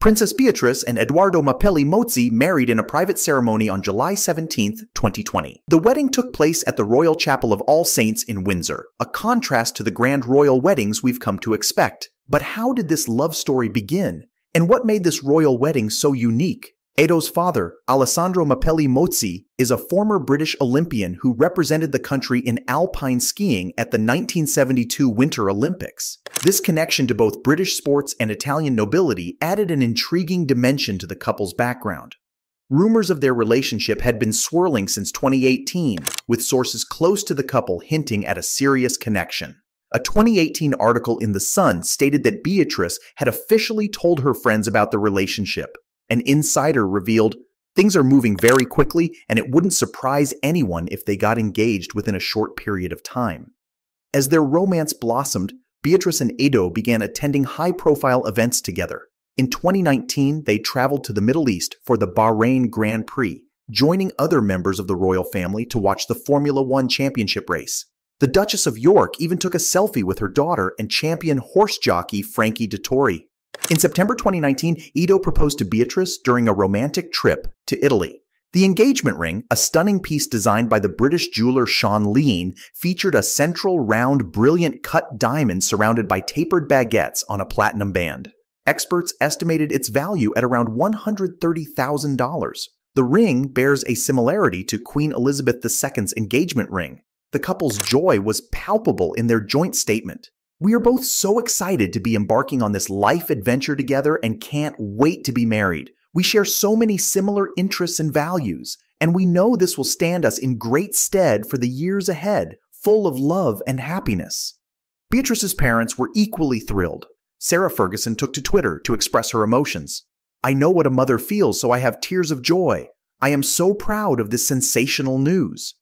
Princess Beatrice and Edoardo Mapelli Mozzi married in a private ceremony on July 17, 2020. The wedding took place at the Royal Chapel of All Saints in Windsor, a contrast to the grand royal weddings we've come to expect. But how did this love story begin? And what made this royal wedding so unique? Edo's father, Alessandro Mapelli Mozzi, is a former British Olympian who represented the country in alpine skiing at the 1972 Winter Olympics. This connection to both British sports and Italian nobility added an intriguing dimension to the couple's background. Rumors of their relationship had been swirling since 2018, with sources close to the couple hinting at a serious connection. A 2018 article in The Sun stated that Beatrice had officially told her friends about the relationship. An insider revealed, "Things are moving very quickly, and it wouldn't surprise anyone if they got engaged within a short period of time." As their romance blossomed, Beatrice and Edo began attending high-profile events together. In 2019, they traveled to the Middle East for the Bahrain Grand Prix, joining other members of the royal family to watch the Formula One championship race. The Duchess of York even took a selfie with her daughter and champion horse jockey Frankie Dettori. In September 2019, Edo proposed to Beatrice during a romantic trip to Italy. The engagement ring, a stunning piece designed by the British jeweler Shaun, featured a central round, brilliant cut diamond surrounded by tapered baguettes on a platinum band. Experts estimated its value at around $130,000. The ring bears a similarity to Queen Elizabeth II's engagement ring. The couple's joy was palpable in their joint statement. "We are both so excited to be embarking on this life adventure together and can't wait to be married. We share so many similar interests and values, and we know this will stand us in great stead for the years ahead, full of love and happiness." Beatrice's parents were equally thrilled. Sarah Ferguson took to Twitter to express her emotions. "I know what a mother feels, so I have tears of joy. I am so proud of this sensational news."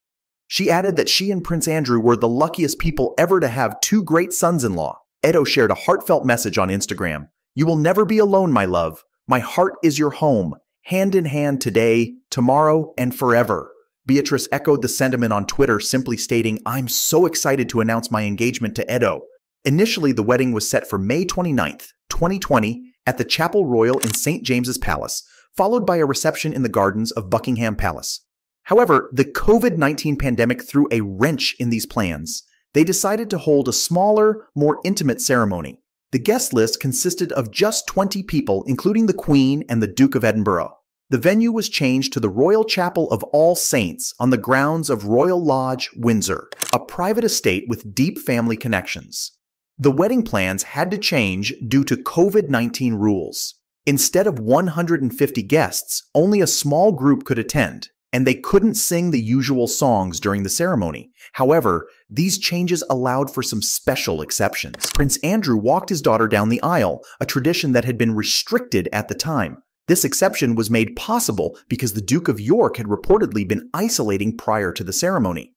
She added that she and Prince Andrew were the luckiest people ever to have two great sons-in-law. Edo shared a heartfelt message on Instagram. "You will never be alone, my love. My heart is your home, hand in hand today, tomorrow, and forever." Beatrice echoed the sentiment on Twitter, simply stating, "I'm so excited to announce my engagement to Edo." Initially, the wedding was set for May 29, 2020, at the Chapel Royal in St. James's Palace, followed by a reception in the gardens of Buckingham Palace. However, the COVID-19 pandemic threw a wrench in these plans. They decided to hold a smaller, more intimate ceremony. The guest list consisted of just 20 people, including the Queen and the Duke of Edinburgh. The venue was changed to the Royal Chapel of All Saints on the grounds of Royal Lodge, Windsor, a private estate with deep family connections. The wedding plans had to change due to COVID-19 rules. Instead of 150 guests, only a small group could attend, and they couldn't sing the usual songs during the ceremony. However, these changes allowed for some special exceptions. Prince Andrew walked his daughter down the aisle, a tradition that had been restricted at the time. This exception was made possible because the Duke of York had reportedly been isolating prior to the ceremony.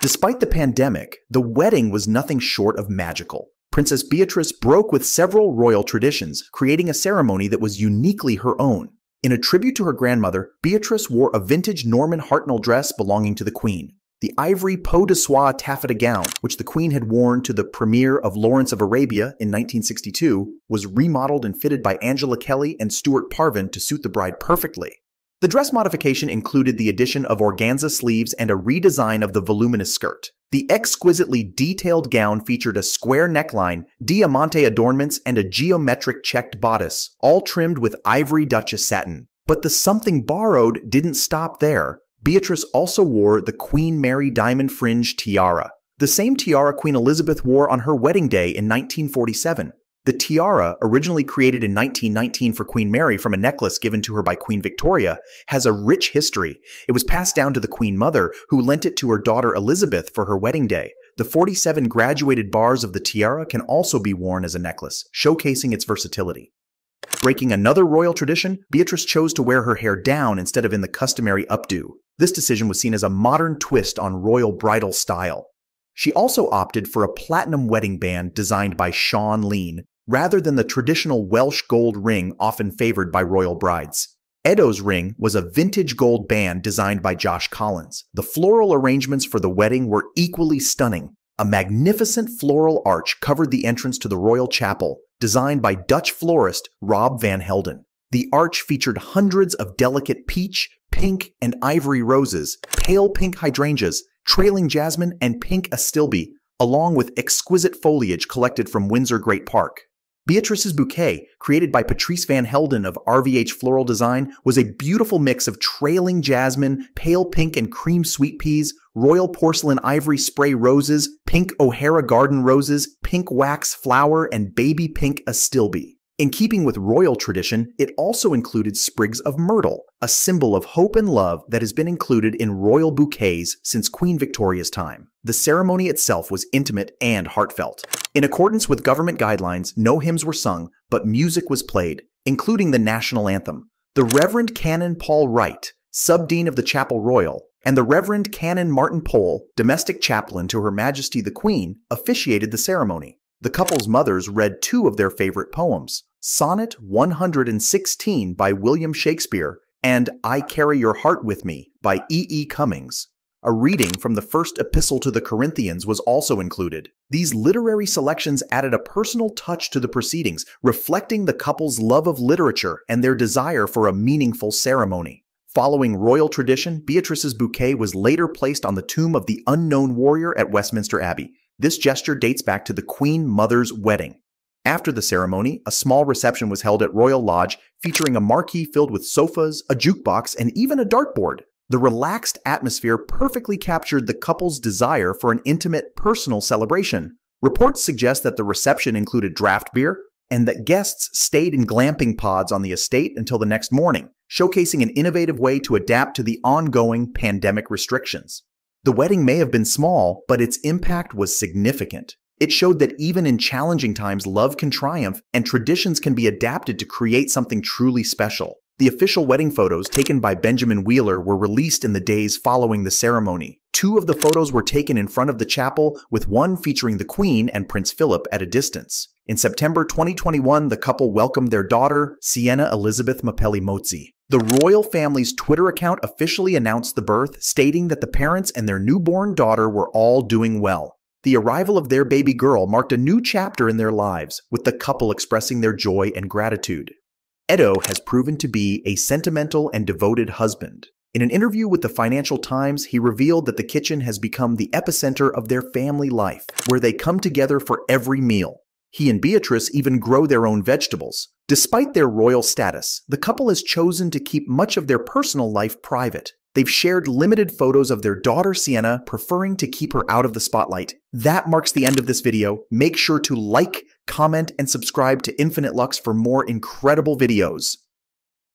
Despite the pandemic, the wedding was nothing short of magical. Princess Beatrice broke with several royal traditions, creating a ceremony that was uniquely her own. In a tribute to her grandmother, Beatrice wore a vintage Norman Hartnell dress belonging to the Queen. The ivory peau de soie taffeta gown, which the Queen had worn to the premiere of Lawrence of Arabia in 1962, was remodeled and fitted by Angela Kelly and Stuart Parvin to suit the bride perfectly. The dress modification included the addition of organza sleeves and a redesign of the voluminous skirt. The exquisitely detailed gown featured a square neckline, diamante adornments, and a geometric checked bodice, all trimmed with ivory Duchess satin. But the something borrowed didn't stop there. Beatrice also wore the Queen Mary diamond fringe tiara, the same tiara Queen Elizabeth wore on her wedding day in 1947. The tiara, originally created in 1919 for Queen Mary from a necklace given to her by Queen Victoria, has a rich history. It was passed down to the Queen Mother, who lent it to her daughter Elizabeth for her wedding day. The 47 graduated bars of the tiara can also be worn as a necklace, showcasing its versatility. Breaking another royal tradition, Beatrice chose to wear her hair down instead of in the customary updo. This decision was seen as a modern twist on royal bridal style. She also opted for a platinum wedding band designed by Shaun, rather than the traditional Welsh gold ring often favored by royal brides. Edo's ring was a vintage gold band designed by Josh Collins. The floral arrangements for the wedding were equally stunning. A magnificent floral arch covered the entrance to the royal chapel, designed by Dutch florist Rob van Helden. The arch featured hundreds of delicate peach, pink, and ivory roses, pale pink hydrangeas, trailing jasmine, and pink astilbe, along with exquisite foliage collected from Windsor Great Park. Beatrice's bouquet, created by Patrice van Helden of RVH Floral Design, was a beautiful mix of trailing jasmine, pale pink and cream sweet peas, royal porcelain ivory spray roses, pink O'Hara garden roses, pink wax flower, and baby pink astilbe. In keeping with royal tradition, it also included sprigs of myrtle, a symbol of hope and love that has been included in royal bouquets since Queen Victoria's time. The ceremony itself was intimate and heartfelt. In accordance with government guidelines, no hymns were sung, but music was played, including the national anthem. The Reverend Canon Paul Wright, Subdean of the Chapel Royal, and the Reverend Canon Martin Pole, domestic chaplain to Her Majesty the Queen, officiated the ceremony. The couple's mothers read two of their favorite poems, Sonnet 116 by William Shakespeare and I Carry Your Heart With Me by E.E. Cummings. A reading from the first epistle to the Corinthians was also included. These literary selections added a personal touch to the proceedings, reflecting the couple's love of literature and their desire for a meaningful ceremony. Following royal tradition, Beatrice's bouquet was later placed on the tomb of the unknown warrior at Westminster Abbey. This gesture dates back to the Queen Mother's wedding. After the ceremony, a small reception was held at Royal Lodge featuring a marquee filled with sofas, a jukebox, and even a dartboard. The relaxed atmosphere perfectly captured the couple's desire for an intimate, personal celebration. Reports suggest that the reception included draft beer and that guests stayed in glamping pods on the estate until the next morning, showcasing an innovative way to adapt to the ongoing pandemic restrictions. The wedding may have been small, but its impact was significant. It showed that even in challenging times, love can triumph and traditions can be adapted to create something truly special. The official wedding photos taken by Benjamin Wheeler were released in the days following the ceremony. Two of the photos were taken in front of the chapel, with one featuring the Queen and Prince Philip at a distance. In September 2021, the couple welcomed their daughter, Sienna Elizabeth Mapelli Mozzi. The royal family's Twitter account officially announced the birth, stating that the parents and their newborn daughter were all doing well. The arrival of their baby girl marked a new chapter in their lives, with the couple expressing their joy and gratitude. Edo has proven to be a sentimental and devoted husband. In an interview with the Financial Times, he revealed that the kitchen has become the epicenter of their family life, where they come together for every meal. He and Beatrice even grow their own vegetables. Despite their royal status, the couple has chosen to keep much of their personal life private. They've shared limited photos of their daughter Sienna, preferring to keep her out of the spotlight. That marks the end of this video. Make sure to like, comment, and subscribe to Infinite Lux for more incredible videos.